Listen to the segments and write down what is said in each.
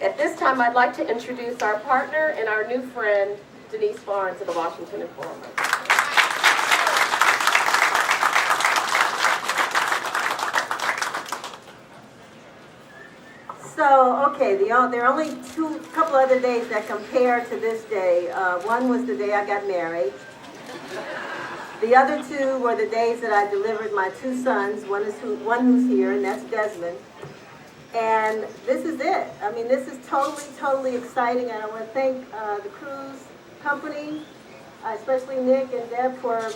At this time, I'd like to introduce our partner and our new friend, Denise Rolark of the Washington Informer. So, okay, there are only couple other days that compare to this day. One was the day I got married. The other two were the days that I delivered my two sons. One who's here, and that's Desmond. And this is it. I mean, this is totally exciting, and I want to thank the cruise company, especially Nick and Deb, for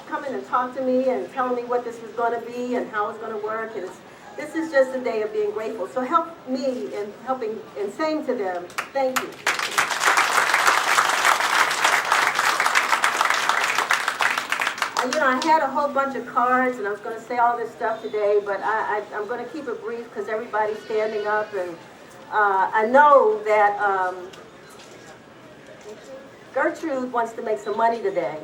coming and talking to me and telling me what this was going to be and how it's going to work. And this is just a day of being grateful. So help me in helping and saying to them, thank you. I had a whole bunch of cards, and I was going to say all this stuff today, but I'm going to keep it brief because everybody's standing up, and I know that Gertrude wants to make some money today.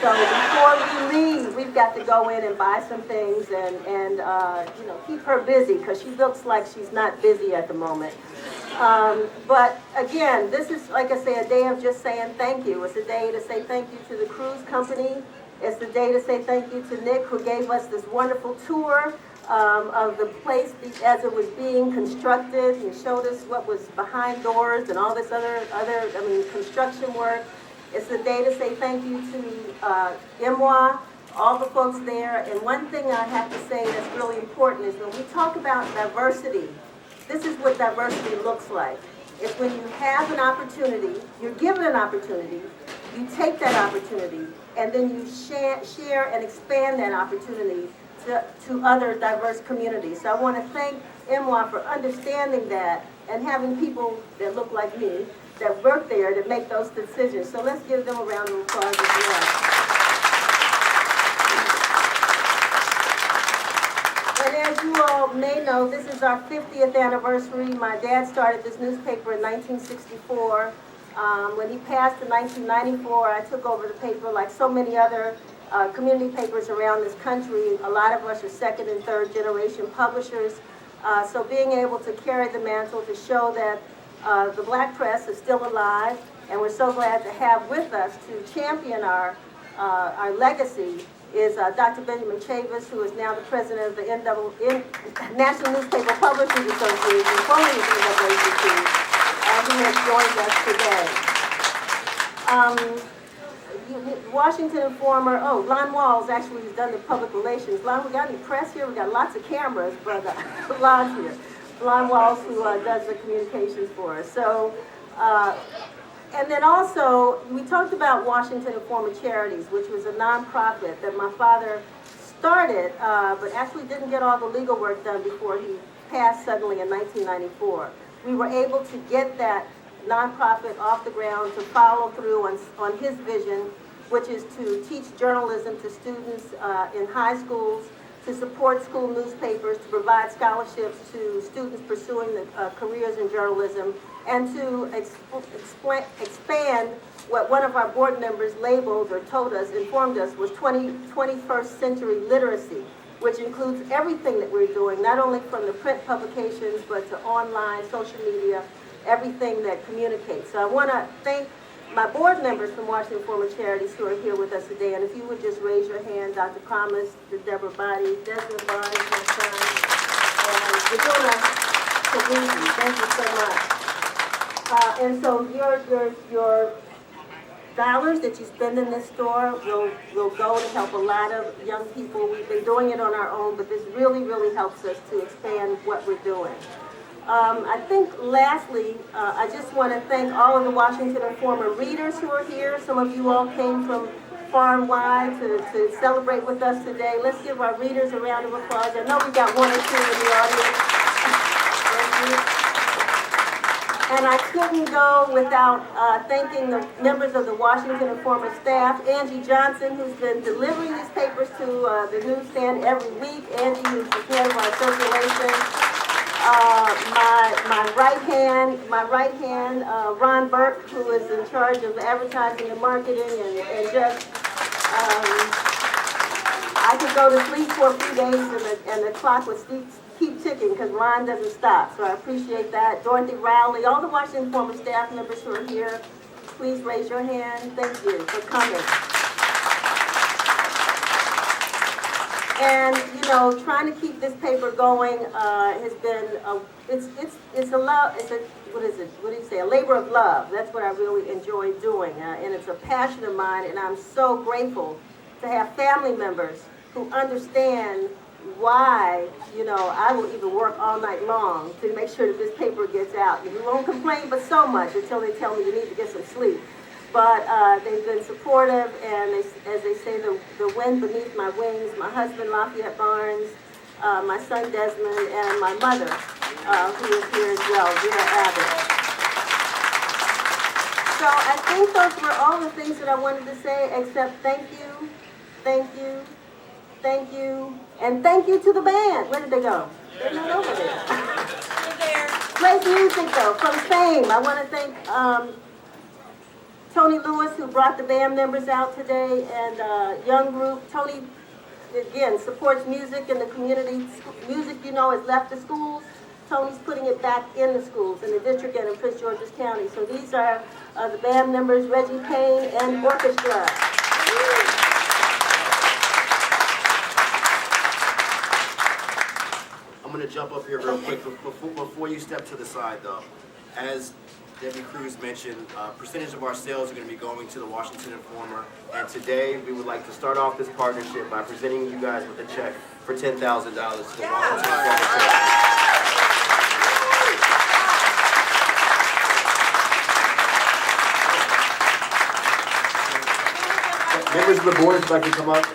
So before we leave, we've got to go in and buy some things and keep her busy because she looks like she's not busy at the moment. But again, this is, like I say, a day of just saying thank you. It's a day to say thank you to the cruise company. It's the day to say thank you to Nick, who gave us this wonderful tour of the place as it was being constructed. He showed us what was behind doors and all this other construction work. It's the day to say thank you to MWA, all the folks there. And one thing I have to say that's really important is when we talk about diversity, this is what diversity looks like. It's when you have an opportunity, you're given an opportunity, you take that opportunity, and then you share and expand that opportunity to other diverse communities. So I want to thank MWA for understanding that and having people that look like me that work there to make those decisions. So let's give them a round of applause as well. And as you all may know, this is our 50th anniversary. My dad started this newspaper in 1964. When he passed in 1994, I took over the paper like so many other community papers around this country. A lot of us are second and third generation publishers. So being able to carry the mantle to show that the black press is still alive, and we're so glad to have with us to champion our legacy is Dr. Benjamin Chavis, who is now the president of the National Newspaper Publishers Association, formerly of the NAACP. Who has joined us today. Washington Informer, Lon Walls actually has done the public relations. Lon, we got any press here? We got lots of cameras, but Lon's here. Lon Walls, who does the communications for us. So, and then also, we talked about Washington Informer Charities, which was a nonprofit that my father started, but actually didn't get all the legal work done before he passed suddenly in 1994. We were able to get that nonprofit off the ground to follow through on his vision, which is to teach journalism to students in high schools, to support school newspapers, to provide scholarships to students pursuing careers in journalism, and to expand what one of our board members labeled or informed us was 21st century literacy, which includes everything that we're doing, not only from the print publications, but to online, social media, everything that communicates. So I want to thank my board members from Washington Informer Charities who are here with us today. And if you would just raise your hand, Dr. Promise, Deborah Body, Desmond Body, my son, and Vidula Kabuzi. Thank you so much. And so your dollars that you spend in this store will go to help a lot of young people. We've been doing it on our own, but this really helps us to expand what we're doing. I think lastly, I just want to thank all of the Washington Informer readers who are here. Some of you all came from far and wide to celebrate with us today. Let's give our readers a round of applause. I know we got one or two in the audience. Thank you. And I couldn't go without thanking the members of the Washington Informer staff, Angie Johnson, who's been delivering these papers to the newsstand every week. Angie, who's the head of our circulation. My right hand, Ron Burke, who is in charge of advertising and marketing, and just I could go to sleep for a few days, and the clock would keep ticking because line doesn't stop. So I appreciate that. Dorothy, Rowley, all the Washington Informer staff members who are here, please raise your hand. Thank you for coming. And you know, trying to keep this paper going has been it's a love. It's a what is it? What do you say? A labor of love. That's what I really enjoy doing, and it's a passion of mine. And I'm so grateful to have family members who understand why, you know, I will even work all night long to make sure that this paper gets out. You won't complain but so much until they tell me you need to get some sleep. But they've been supportive, and as they say, the wind beneath my wings, my husband, Lafayette Barnes, my son, Desmond, and my mother, who is here as well, Vera Abbott. So I think those were all the things that I wanted to say, except thank you, thank you, thank you, and thank you to the band. Where did they go? They're not over there. They're there. Great music, though, from fame. I want to thank Tony Lewis, who brought the band members out today, and young group. Tony, again, supports music in the community. Music, you know, has left the schools. Tony's putting it back in the schools, in the district and in Prince George's County. So these are the band members, Reggie Payne and orchestra. I'm going to jump up here real quick before you step to the side, though. As Debbie Cruz mentioned, a percentage of our sales are going to be going to the Washington Informer, and today we would like to start off this partnership by presenting you guys with a check for $10,000 to the Washington Informer. Members of the board, if you'd like to come up.